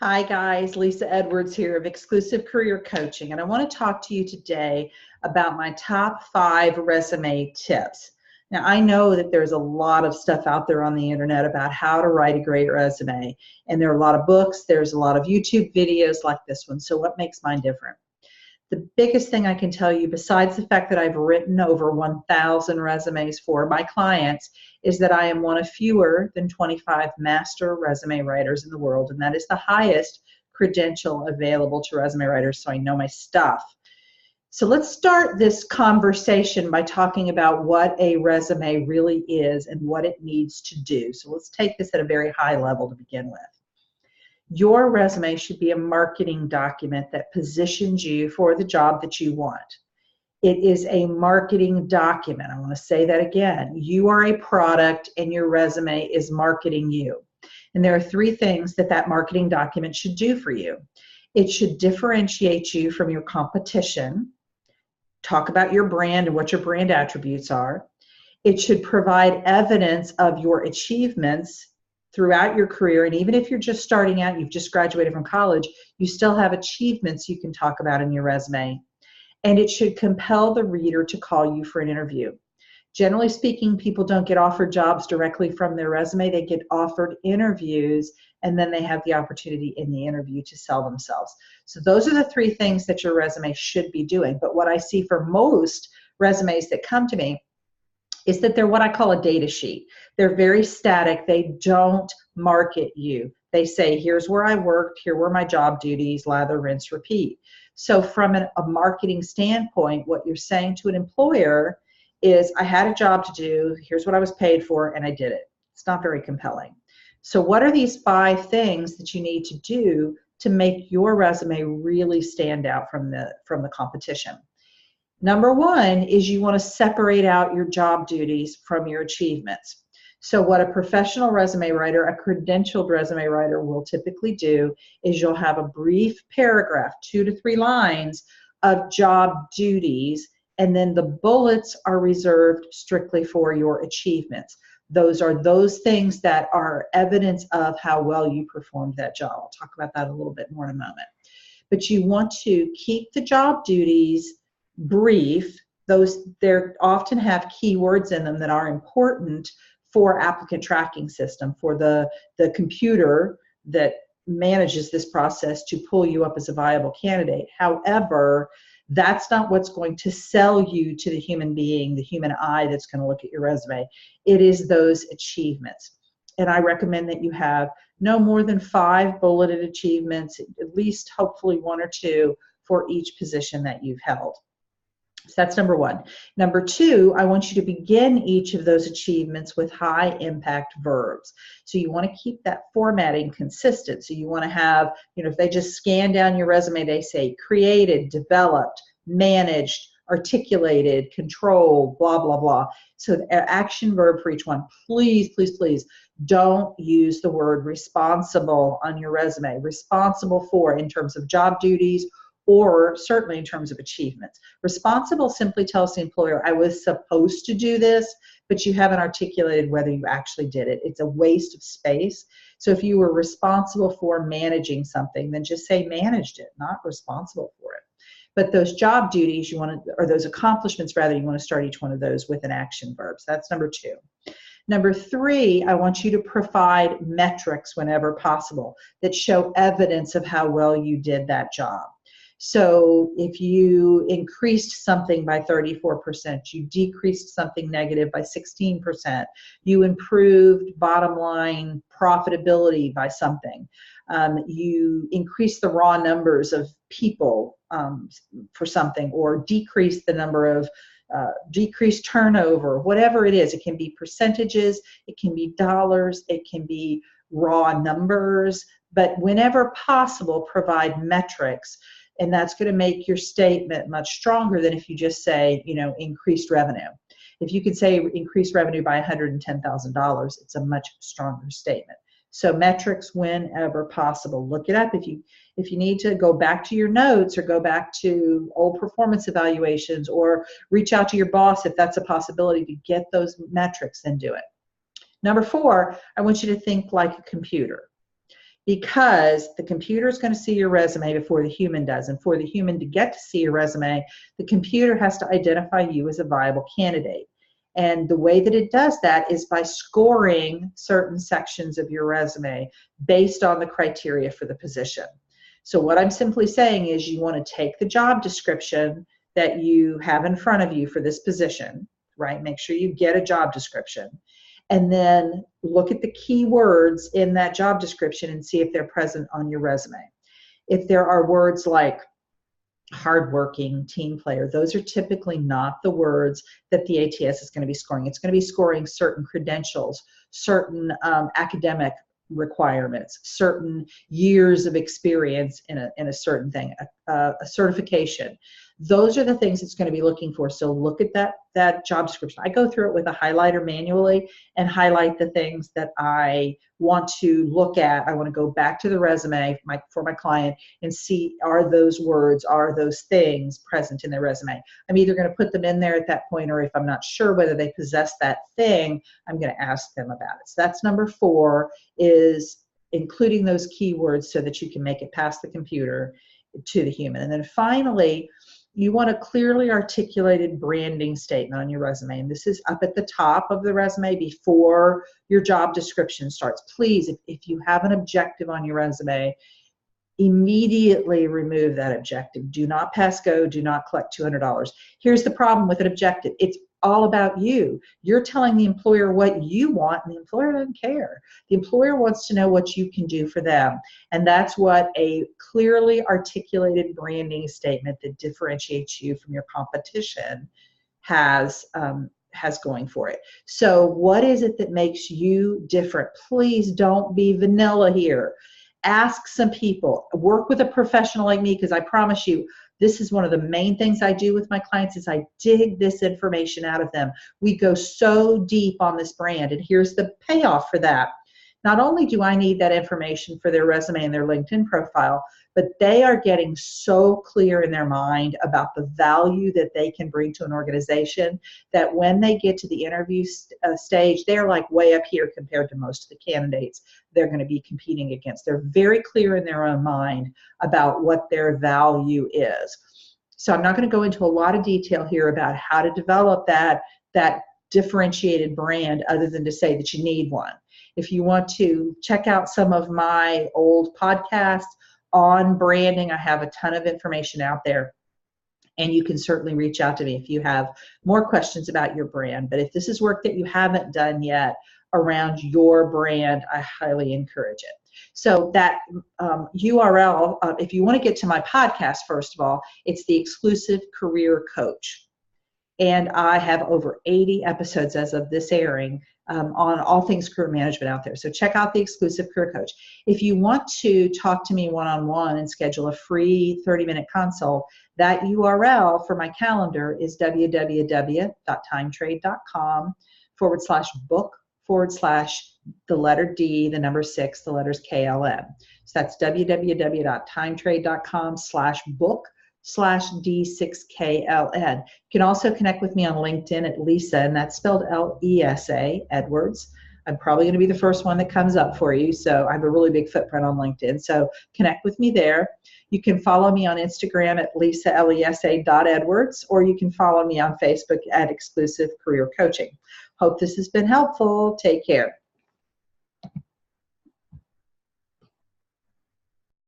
Hi guys, Lisa Edwards here of Exclusive Career Coaching, and I want to talk to you today about my top 5 resume tips. Now, I know that there's a lot of stuff out there on the internet about how to write a great resume, and there are a lot of books, there's a lot of YouTube videos like this one. So what makes mine different? The biggest thing I can tell you, besides the fact that I've written over 1,000 resumes for my clients, is that I am one of fewer than 25 master resume writers in the world, and that is the highest credential available to resume writers, so I know my stuff. So let's start this conversation by talking about what a resume really is and what it needs to do. So let's take this at a very high level to begin with. Your resume should be a marketing document that positions you for the job that you want. It is a marketing document. I want to say that again. You are a product and your resume is marketing you. And there are 3 things that marketing document should do for you. It should differentiate you from your competition, talk about your brand and what your brand attributes are. It should provide evidence of your achievements throughout your career, and even if you're just starting out, you've just graduated from college, you still have achievements you can talk about in your resume. And it should compel the reader to call you for an interview. Generally speaking, people don't get offered jobs directly from their resume. They get offered interviews, and then they have the opportunity in the interview to sell themselves. So those are the 3 things that your resume should be doing. But what I see for most resumes that come to me is that they're what I call a data sheet. They're very static. They don't market you. They say, here's where I worked, here were my job duties, lather, rinse, repeat. So from a marketing standpoint, what you're saying to an employer is, I had a job to do, here's what I was paid for, and I did it. It's not very compelling. So what are these 5 things that you need to do to make your resume really stand out from the competition? Number 1 is you want to separate out your job duties from your achievements. So what a professional resume writer, a credentialed resume writer will typically do is you'll have a brief paragraph, 2 to 3 lines of job duties, and then the bullets are reserved strictly for your achievements. Those are those things that are evidence of how well you performed that job. I'll talk about that a little bit more in a moment. But you want to keep the job duties brief. They often have keywords in them that are important for applicant tracking system, for the computer that manages this process to pull you up as a viable candidate. However, that's not what's going to sell you to the human being, the human eye that's going to look at your resume. It is those achievements. And I recommend that you have no more than 5 bulleted achievements, at least hopefully 1 or 2 for each position that you've held. So that's number 1. Number 2, I want you to begin each of those achievements with high impact verbs. So you want to keep that formatting consistent. So you want to have, if they just scan down your resume, they say created, developed, managed, articulated, controlled, blah, blah, blah. So the action verb for each one. Please, please, please don't use the word responsible on your resume. Responsible for in terms of job duties, or certainly in terms of achievements. Responsible simply tells the employer, I was supposed to do this, but you haven't articulated whether you actually did it. It's a waste of space. So if you were responsible for managing something, then just say managed it, not responsible for it. But those job duties or those accomplishments rather, you want to start each one of those with an action verb. So that's number 2. Number 3, I want you to provide metrics whenever possible that show evidence of how well you did that job. So if you increased something by 34%, you decreased something negative by 16%, you improved bottom line profitability by something, you increased the raw numbers of people for something, or decreased the number of decreased turnover, whatever it is. It can be percentages, it can be dollars, it can be raw numbers, but whenever possible, provide metrics. And that's going to make your statement much stronger than if you just say, increased revenue. If you could say increased revenue by $110,000, it's a much stronger statement. So metrics whenever possible. Look it up. If you need to go back to your notes or go back to old performance evaluations or reach out to your boss if that's a possibility to get those metrics, then do it. Number 4, I want you to think like a computer. because the computer is going to see your resume before the human does. And for the human to get to see your resume, the computer has to identify you as a viable candidate. And the way that it does that is by scoring certain sections of your resume based on the criteria for the position. So what I'm simply saying is you want to take the job description that you have in front of you for this position, right? Make sure you get a job description. And then look at the keywords in that job description and see if they're present on your resume. If there are words like hardworking, team player, those are typically not the words that the ATS is going to be scoring. It's going to be scoring certain credentials, certain academic requirements, certain years of experience in a certain thing, a certification. Those are the things it's going to be looking for. So look at that job description. I go through it with a highlighter manually and highlight the things that I want to look at. I want to go back to the resume for my client and see, are those words, are those things present in their resume? I'm either going to put them in there at that point, or if I'm not sure whether they possess that thing, I'm going to ask them about it. So that's number 4, is including those keywords so that you can make it past the computer to the human. And then finally, you want a clearly articulated branding statement on your resume. And this is up at the top of the resume before your job description starts. Please, if you have an objective on your resume, immediately remove that objective. Do not pass go. Do not collect $200. Here's the problem with an objective. It's all about you. You're telling the employer what you want, and the employer doesn't care. The employer wants to know what you can do for them. And that's what a clearly articulated branding statement that differentiates you from your competition has going for it. So what is it that makes you different? Please don't be vanilla here. Ask some people. Work with a professional like me, because I promise you, this is one of the main things I do with my clients is I dig this information out of them. We go so deep on this brand, and here's the payoff for that. Not only do I need that information for their resume and their LinkedIn profile, but they are getting so clear in their mind about the value that they can bring to an organization that when they get to the interview stage, they're like way up here compared to most of the candidates they're going to be competing against. They're very clear in their own mind about what their value is. So I'm not going to go into a lot of detail here about how to develop that differentiated brand, other than to say that you need one. If you want to check out some of my old podcasts on branding, I have a ton of information out there, and you can certainly reach out to me if you have more questions about your brand. But if this is work that you haven't done yet around your brand, I highly encourage it. So that URL, if you want to get to my podcast, first of all, it's the Exclusive Career Coach. And I have over 80 episodes as of this airing on all things career management out there. So check out the Exclusive Career Coach. If you want to talk to me one-on-one and schedule a free 30-minute consult, that URL for my calendar is www.timetrade.com/book/the letter D, the number 6, the letters KLM. So that's www.timetrade.com/book/D6KLN. You can also connect with me on LinkedIn at Lisa, and that's spelled L-E-S-A, Edwards. I'm probably going to be the first one that comes up for you, so I have a really big footprint on LinkedIn. So connect with me there. You can follow me on Instagram at LisaLESA.Edwards, or you can follow me on Facebook at Exclusive Career Coaching. Hope this has been helpful. Take care.